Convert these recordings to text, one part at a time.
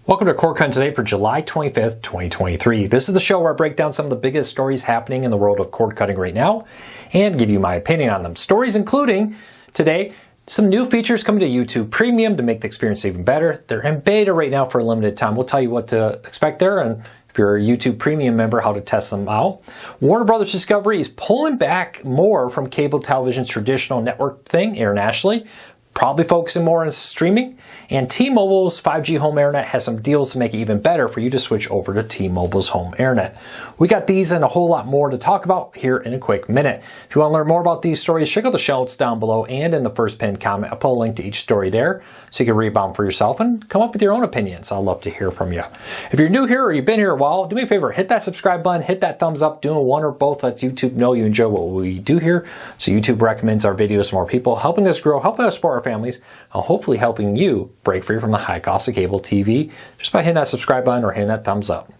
Welcome to Cord Cutting Today for July 25th, 2023. This is the show where I break down some of the biggest stories happening in the world of cord cutting right now and give you my opinion on them. Stories including, today, some new features coming to YouTube Premium to make the experience even better. They're in beta right now for a limited time. We'll tell you what to expect there, and if you're a YouTube Premium member, how to test them out. Warner Brothers Discovery is pulling back more from cable television's traditional network thing internationally, probably focusing more on streaming. And T-Mobile's 5G home internet has some deals to make it even better for you to switch over to T-Mobile's home internet. We got these and a whole lot more to talk about here in a quick minute. If you want to learn more about these stories, check out the show notes down below and in the first pinned comment. I'll put a link to each story there so you can read about them for yourself and come up with your own opinions. I'd love to hear from you. If you're new here or you've been here a while, do me a favor, hit that subscribe button, hit that thumbs up. Doing one or both lets YouTube know you enjoy what we do here, so YouTube recommends our videos to more people, helping us grow, helping us support our families, and hopefully helping you break free from the high cost of cable TV just by hitting that subscribe button or hitting that thumbs up.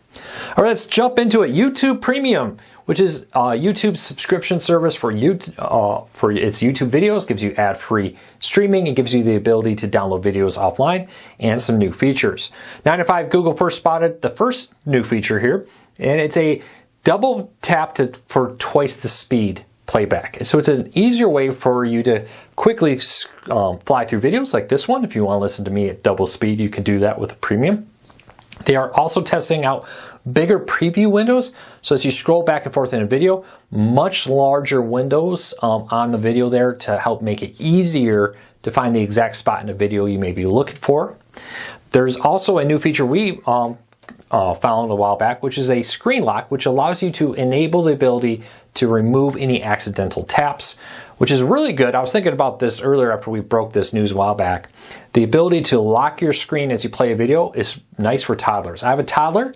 All right, let's jump into it. YouTube Premium, which is YouTube's subscription service for its YouTube videos, gives you ad-free streaming. It gives you the ability to download videos offline and some new features. 9 to 5 Google first spotted the first new feature here, and it's a double tap for twice the speed playback. So it's an easier way for you to quickly fly through videos like this one. If you want to listen to me at double speed, you can do that with a premium. They are also testing out bigger preview windows. So as you scroll back and forth in a video, much larger windows on the video there to help make it easier to find the exact spot in a video you may be looking for. There's also a new feature we found a while back, which is a screen lock, which allows you to enable the ability to remove any accidental taps, which is really good. I was thinking about this earlier after we broke this news a while back. The ability to lock your screen as you play a video is nice for toddlers. I have a toddler,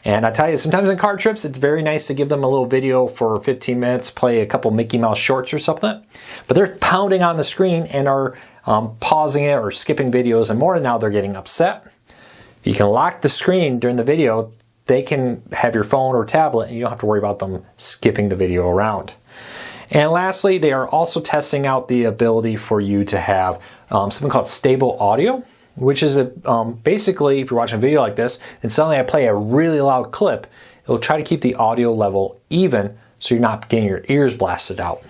and I tell you, sometimes on car trips, it's very nice to give them a little video for 15 minutes, play a couple Mickey Mouse shorts or something. But they're pounding on the screen and are pausing it or skipping videos, and more now they're getting upset. You can lock the screen during the video. They can have your phone or tablet and you don't have to worry about them skipping the video around. And lastly, they are also testing out the ability for you to have something called stable audio, which is basically, if you're watching a video like this and suddenly I play a really loud clip, it'll try to keep the audio level even so you're not getting your ears blasted out.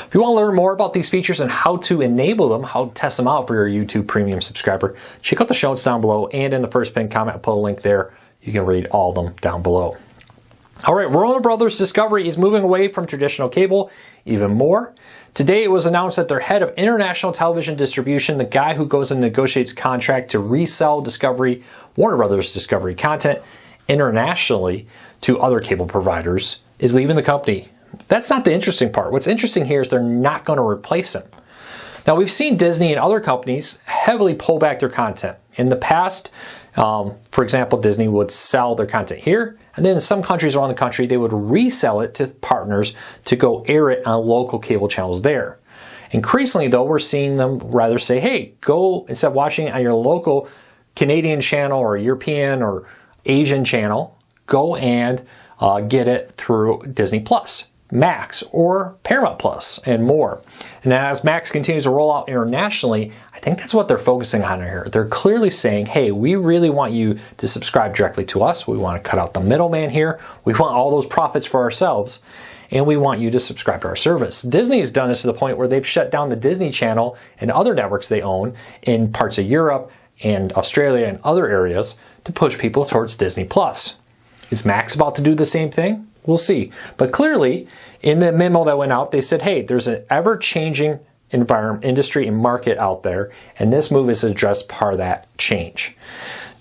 If you want to learn more about these features and how to enable them, how to test them out for your YouTube Premium subscriber, check out the show notes down below and in the first pinned comment, I'll put a link there. You can read all of them down below. All right, Warner Brothers Discovery is moving away from traditional cable even more. Today it was announced that their head of international television distribution, the guy who goes and negotiates contract to resell Warner Brothers Discovery content internationally to other cable providers, is leaving the company. That's not the interesting part. What's interesting here is they're not going to replace him. Now, we've seen Disney and other companies heavily pull back their content. In the past, for example, Disney would sell their content here, and then in some countries around the country, they would resell it to partners to go air it on local cable channels there. Increasingly, though, we're seeing them rather say, hey, go, instead of watching it on your local Canadian channel or European or Asian channel, go and get it through Disney Plus, Max, or Paramount Plus, and more. And as Max continues to roll out internationally, I think that's what they're focusing on here. They're clearly saying, hey, we really want you to subscribe directly to us. We want to cut out the middleman here. We want all those profits for ourselves, and we want you to subscribe to our service. Disney's done this to the point where they've shut down the Disney Channel and other networks they own in parts of Europe and Australia and other areas to push people towards Disney Plus. Is Max about to do the same thing? We'll see. But clearly, in the memo that went out, they said, hey, there's an ever-changing environment, industry, and market out there, and this move is to address part of that change.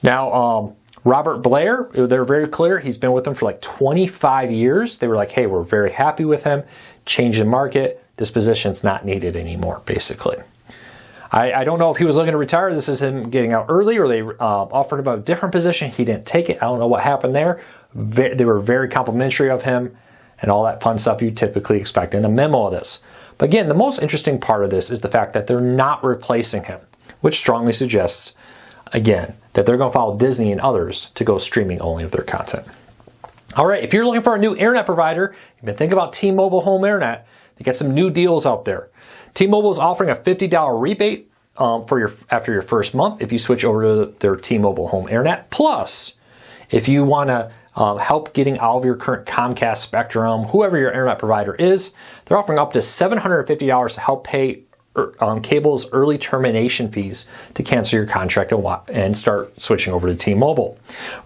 Now, Robert Blair, they're very clear. He's been with them for like 25 years. They were like, hey, we're very happy with him. Change the market. This position's not needed anymore, basically. I don't know if he was looking to retire. This is him getting out early, or they offered him a different position. He didn't take it. I don't know what happened there. They were very complimentary of him and all that fun stuff you typically expect in a memo of this. But again, the most interesting part of this is the fact that they're not replacing him, which strongly suggests, again, that they're going to follow Disney and others to go streaming only of their content. All right, if you're looking for a new internet provider, you've been thinking about T-Mobile Home Internet, they got some new deals out there. T-Mobile is offering a $50 rebate after your first month if you switch over to their T-Mobile Home Internet. Plus, if you want to help getting all of your current Comcast, Spectrum, whoever your internet provider is, they're offering up to $750 to help pay cable's early termination fees to cancel your contract and start switching over to T-Mobile.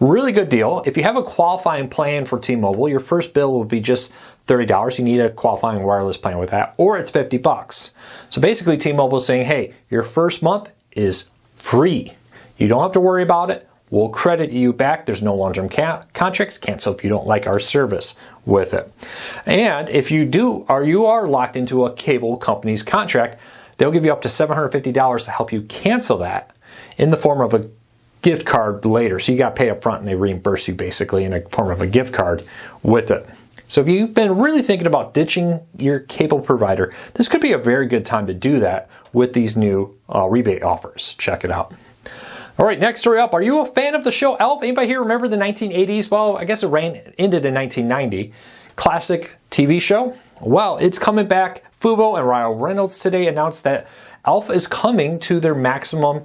Really good deal. If you have a qualifying plan for T-Mobile, your first bill will be just $30. You need a qualifying wireless plan with that, or it's $50. So basically, T-Mobile is saying, hey, your first month is free. You don't have to worry about it. We'll credit you back. There's no long-term contracts. Cancel if you don't like our service with it. And if you do, or you are locked into a cable company's contract, they'll give you up to $750 to help you cancel that in the form of a gift card later. So you got to pay up front and they reimburse you basically in a form of a gift card with it. So if you've been really thinking about ditching your cable provider, this could be a very good time to do that with these new rebate offers. Check it out. All right, next story up. Are you a fan of the show Elf? Anybody here remember the 1980s? Well, I guess it ended in 1990. Classic TV show. Well, it's coming back. Fubo and Ryan Reynolds today announced that Elf is coming to their Maximum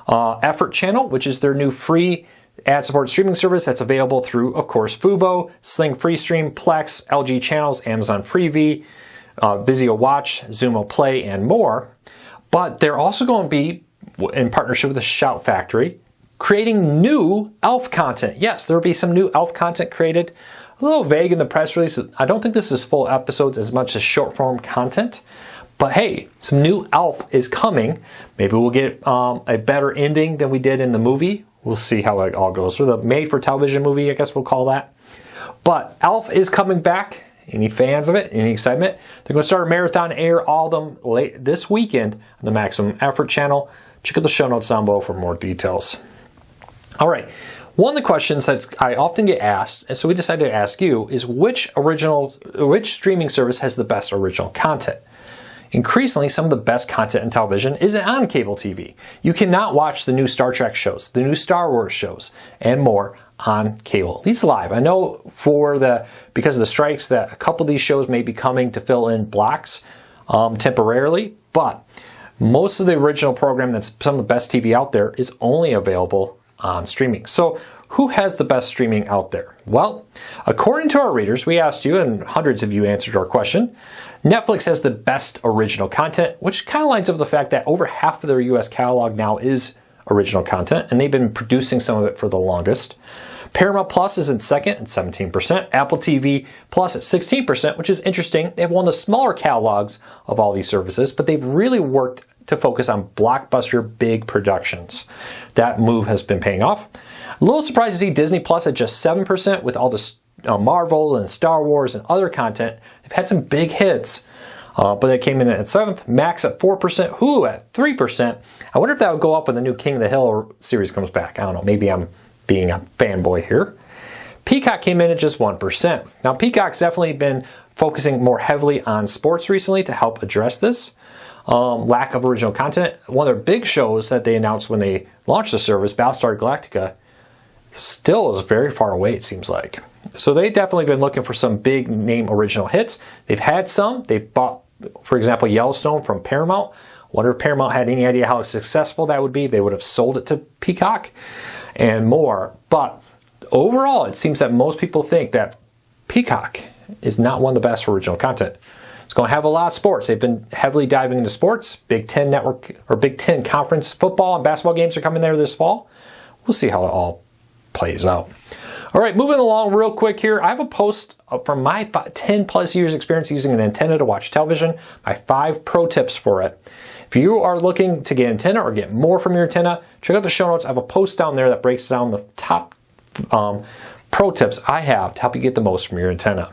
Effort channel, which is their new free ad-supported streaming service that's available through, of course, Fubo, Sling Freestream, Plex, LG Channels, Amazon Freevee, Vizio Watch, Xumo Play, and more. But they're also going to be in partnership with the Shout Factory, creating new Elf content. Yes, there will be some new Elf content created. A little vague in the press release. I don't think this is full episodes as much as short form content. But hey, some new Elf is coming. Maybe we'll get a better ending than we did in the movie. We'll see how it all goes. Or the made-for-television movie, I guess we'll call that. But Elf is coming back. Any fans of it? Any excitement? They're going to start a marathon, air all of them late this weekend on the Maximum Effort channel. Check out the show notes down below for more details. All right. One of the questions that I often get asked, and so we decided to ask you, is which streaming service has the best original content? Increasingly, some of the best content in television isn't on cable TV. You cannot watch the new Star Trek shows, the new Star Wars shows, and more on cable, at least live. I know because of the strikes that a couple of these shows may be coming to fill in blocks temporarily, but most of the original program that's some of the best TV out there is only available on streaming. So who has the best streaming out there? Well, according to our readers, we asked you, and hundreds of you answered our question, Netflix has the best original content, which kind of lines up with the fact that over half of their US catalog now is original content, and they've been producing some of it for the longest. Paramount Plus is in second at 17%. Apple TV Plus at 16%, which is interesting. They have one of the smaller catalogs of all these services, but they've really worked to focus on blockbuster big productions. That move has been paying off. A little surprised to see Disney Plus at just 7% with all the Marvel and Star Wars and other content. They've had some big hits, but they came in at 7th. Max at 4%. Hulu at 3%. I wonder if that would go up when the new King of the Hill series comes back. I don't know. Maybe I'm being a fanboy here. Peacock came in at just 1%. Now, Peacock's definitely been focusing more heavily on sports recently to help address this lack of original content. One of their big shows that they announced when they launched the service, Battlestar Galactica, still is very far away, it seems like. So they've definitely been looking for some big name original hits. They've had some. They've bought, for example, Yellowstone from Paramount. Wonder if Paramount had any idea how successful that would be. They would have sold it to Peacock and more. But overall, it seems that most people think that Peacock is not one of the best original content. It's going to have a lot of sports. They've been heavily diving into sports. Big Ten Network or Big Ten Conference football and basketball games are coming there this fall. We'll see how it all plays out. All right, moving along real quick here. I have a post from my 10 plus years experience using an antenna to watch television, my 5 pro tips for it. If you are looking to get an antenna or get more from your antenna, check out the show notes. I have a post down there that breaks down the top pro tips I have to help you get the most from your antenna.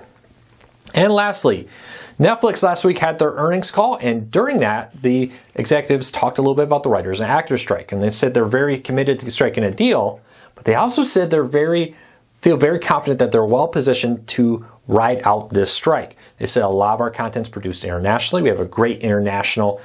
And lastly, Netflix last week had their earnings call, and during that, the executives talked a little bit about the writers and actors strike, and they said they're very committed to striking a deal, but they also said feel very confident that they're well positioned to ride out this strike. They said a lot of our content's produced internationally. We have a great international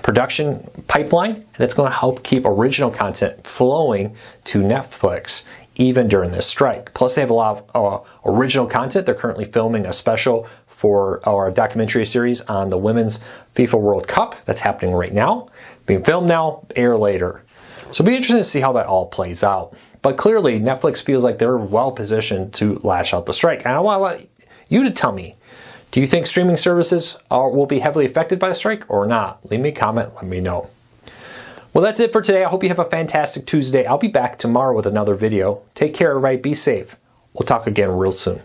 production pipeline, and it's going to help keep original content flowing to Netflix even during this strike. Plus, they have a lot of original content. They're currently filming a special for our documentary series on the Women's FIFA World Cup. That's happening right now. Being filmed now, air later. So it'll be interesting to see how that all plays out. But clearly, Netflix feels like they're well positioned to lash out the strike. And I want to let you to tell me, do you think streaming services will be heavily affected by the strike or not? Leave me a comment, let me know. Well, that's it for today. I hope you have a fantastic Tuesday. I'll be back tomorrow with another video. Take care, everybody. Be safe. We'll talk again real soon.